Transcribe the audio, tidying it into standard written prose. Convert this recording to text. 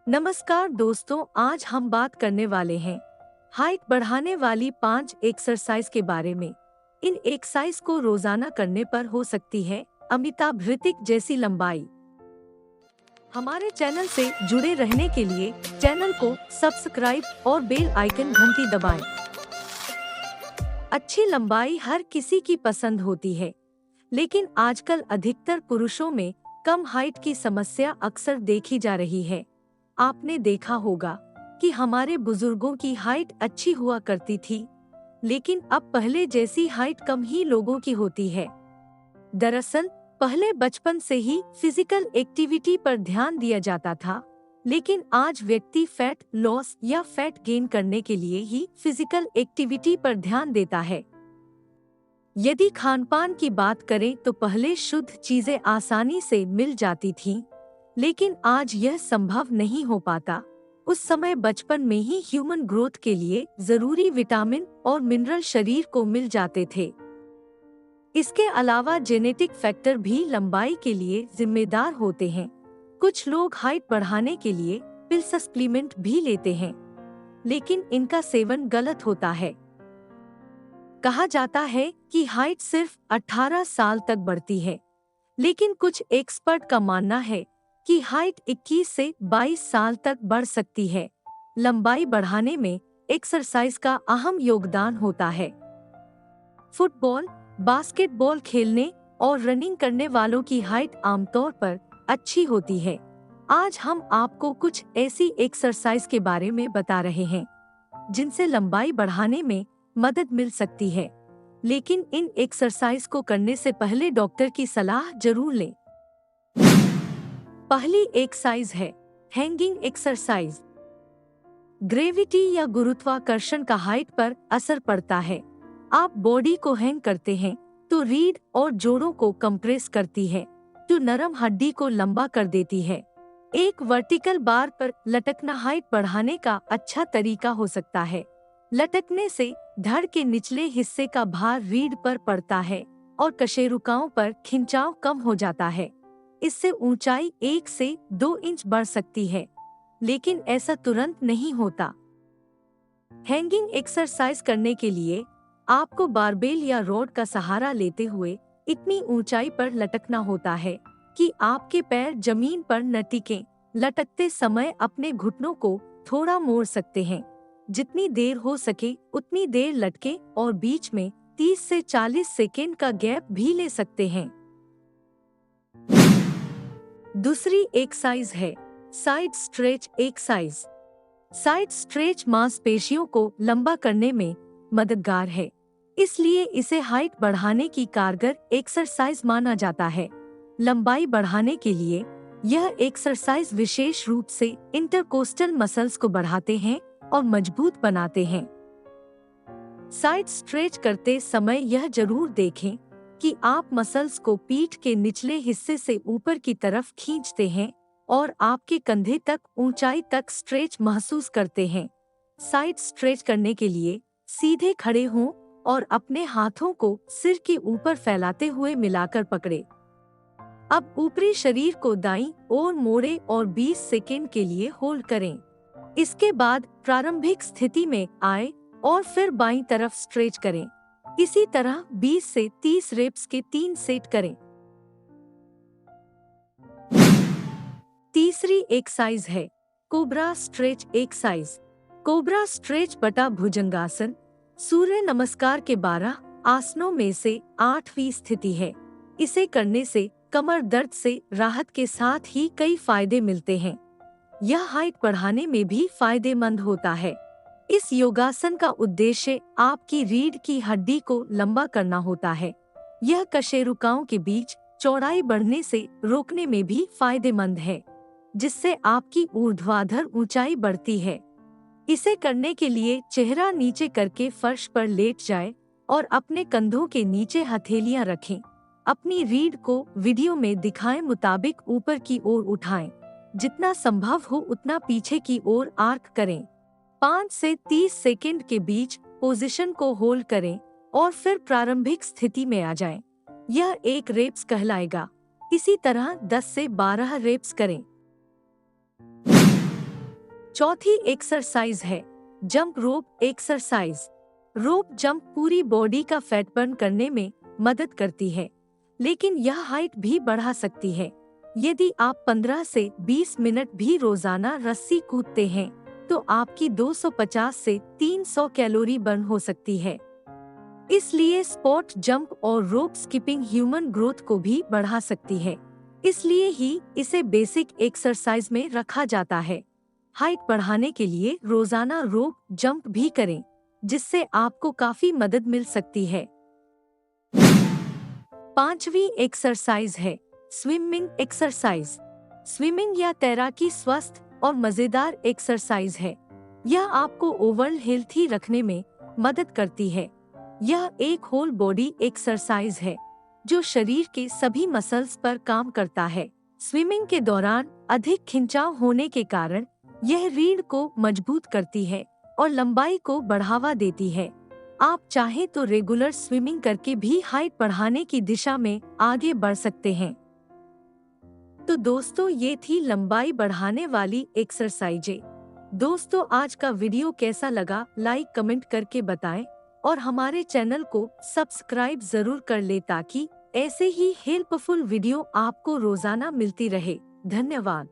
नमस्कार दोस्तों, आज हम बात करने वाले हैं हाइट बढ़ाने वाली 5 एक्सरसाइज के बारे में। इन एक्सरसाइज को रोजाना करने पर हो सकती है अमिताभ ऋतिक जैसी लंबाई। हमारे चैनल से जुड़े रहने के लिए चैनल को सब्सक्राइब और बेल आइकन घंटी दबाएं। अच्छी लंबाई हर किसी की पसंद होती है, लेकिन आजकल अधिकतर पुरुषों में कम हाइट की समस्या अक्सर देखी जा रही है। आपने देखा होगा कि हमारे बुजुर्गों की हाइट अच्छी हुआ करती थी, लेकिन अब पहले जैसी हाइट कम ही लोगों की होती है। दरअसल पहले बचपन से ही फिजिकल एक्टिविटी पर ध्यान दिया जाता था, लेकिन आज व्यक्ति फैट लॉस या फैट गेन करने के लिए ही फिजिकल एक्टिविटी पर ध्यान देता है। यदि खानपान की बात करें तो पहले शुद्ध चीजें आसानी से मिल जाती थीं, लेकिन आज यह संभव नहीं हो पाता। उस समय बचपन में ही ह्यूमन ग्रोथ के लिए जरूरी विटामिन और मिनरल शरीर को मिल जाते थे। इसके अलावा जेनेटिक फैक्टर भी लंबाई के लिए जिम्मेदार होते हैं। कुछ लोग हाइट बढ़ाने के लिए पिल सप्लीमेंट भी लेते हैं, लेकिन इनका सेवन गलत होता है। कहा जाता है कि हाइट सिर्फ 18 साल तक बढ़ती है, लेकिन कुछ एक्सपर्ट का मानना है कि हाइट 21 से 22 साल तक बढ़ सकती है। लंबाई बढ़ाने में एक्सरसाइज का अहम योगदान होता है। फुटबॉल, बास्केटबॉल खेलने और रनिंग करने वालों की हाइट आमतौर पर अच्छी होती है। आज हम आपको कुछ ऐसी एक्सरसाइज के बारे में बता रहे हैं जिनसे लंबाई बढ़ाने में मदद मिल सकती है, लेकिन इन एक्सरसाइज को करने से पहले डॉक्टर की सलाह जरूर लें। पहली एक्सरसाइज है हैंगिंग एक्सरसाइज। ग्रेविटी या गुरुत्वाकर्षण का हाइट पर असर पड़ता है। आप बॉडी को हैंग करते हैं तो रीढ़ और जोड़ों को कंप्रेस करती है, जो नरम हड्डी को लंबा कर देती है। एक वर्टिकल बार पर लटकना हाइट बढ़ाने का अच्छा तरीका हो सकता है। लटकने से धड़ के निचले हिस्से का भार रीढ़ पर पड़ता है और कशेरुकाओं पर खिंचाव कम हो जाता है। इससे ऊंचाई 1 से 2 इंच बढ़ सकती है, लेकिन ऐसा तुरंत नहीं होता। हैंगिंग एक्सरसाइज करने के लिए आपको बारबेल या रॉड का सहारा लेते हुए इतनी ऊंचाई पर लटकना होता है कि आपके पैर जमीन पर न टिकें। लटकते समय अपने घुटनों को थोड़ा मोड़ सकते हैं। जितनी देर हो सके उतनी देर लटके और बीच में 30 से 40 सेकेंड का गैप भी ले सकते हैं। दूसरी एक्सरसाइज है side stretch exercise. Side stretch मांसपेशियों को लंबा करने में मददगार है, इसलिए इसे हाइट बढ़ाने की कारगर एक्सरसाइज माना जाता है। लंबाई बढ़ाने के लिए यह एक्सरसाइज विशेष रूप से इंटरकोस्टल मसल्स को बढ़ाते हैं और मजबूत बनाते हैं। साइड स्ट्रेच करते समय यह जरूर देखें कि आप मसल्स को पीठ के निचले हिस्से से ऊपर की तरफ खींचते हैं और आपके कंधे तक ऊंचाई तक स्ट्रेच महसूस करते हैं। साइड स्ट्रेच करने के लिए सीधे खड़े हों और अपने हाथों को सिर के ऊपर फैलाते हुए मिलाकर पकड़े। अब ऊपरी शरीर को दाईं ओर मोड़े और 20 सेकेंड के लिए होल्ड करें। इसके बाद प्रारंभिक स्थिति में आए और फिर बाईं तरफ स्ट्रेच करें। इसी तरह 20 से 30 रेप्स के 3 सेट करें। तीसरी एक्सरसाइज है cobra stretch exercise. Cobra stretch बटा भुजंगासन सूर्य नमस्कार के 12 आसनों में से 8वीं स्थिति है। इसे करने से कमर दर्द से राहत के साथ ही कई फायदे मिलते हैं। यह हाइट बढ़ाने में भी फायदेमंद होता है। इस योगासन का उद्देश्य आपकी रीढ़ की हड्डी को लंबा करना होता है। यह कशेरुकाओं के बीच चौड़ाई बढ़ने से रोकने में भी फायदेमंद है, जिससे आपकी ऊर्ध्वाधर ऊंचाई बढ़ती है। इसे करने के लिए चेहरा नीचे करके फर्श पर लेट जाएं और अपने कंधों के नीचे हथेलियां रखें। अपनी रीढ़ को वीडियो में दिखाए मुताबिक ऊपर की ओर उठाएं। जितना संभव हो उतना पीछे की ओर आर्क करें। 5 से 30 सेकंड के बीच पोजीशन को होल्ड करें और फिर प्रारंभिक स्थिति में आ जाएं। यह एक रेप्स कहलाएगा। इसी तरह 10 से 12 रेप्स करें। चौथी एक्सरसाइज है जंप रोप एक्सरसाइज। रोप जंप पूरी बॉडी का फैट बर्न करने में मदद करती है, लेकिन यह हाइट भी बढ़ा सकती है। यदि आप 15 से 20 मिनट भी रोजाना रस्सी कूदते हैं, तो आपकी 250 से 300 कैलोरी बर्न हो सकती है। इसलिए स्पॉट जंप और रोप स्किपिंग ह्यूमन ग्रोथ को भी बढ़ा सकती है, इसलिए ही इसे बेसिक एक्सरसाइज में रखा जाता है। हाइट बढ़ाने के लिए रोजाना रोप जंप भी करें, जिससे आपको काफी मदद मिल सकती है। पांचवी एक्सरसाइज है स्विमिंग एक्सरसाइज। स्विमिंग या तैराकी स्वस्थ और मजेदार एक्सरसाइज है। यह आपको ओवरऑल हेल्थी रखने में मदद करती है। यह एक होल बॉडी एक्सरसाइज है जो शरीर के सभी मसल्स पर काम करता है। स्विमिंग के दौरान अधिक खिंचाव होने के कारण यह रीढ़ को मजबूत करती है और लंबाई को बढ़ावा देती है। आप चाहे तो रेगुलर स्विमिंग करके भी हाइट बढ़ाने की दिशा में आगे बढ़ सकते हैं। तो दोस्तों, ये थी लंबाई बढ़ाने वाली एक्सरसाइजें। दोस्तों, आज का वीडियो कैसा लगा लाइक कमेंट करके बताएं और हमारे चैनल को सब्सक्राइब जरूर कर ले ताकि ऐसे ही हेल्पफुल वीडियो आपको रोजाना मिलती रहे। धन्यवाद।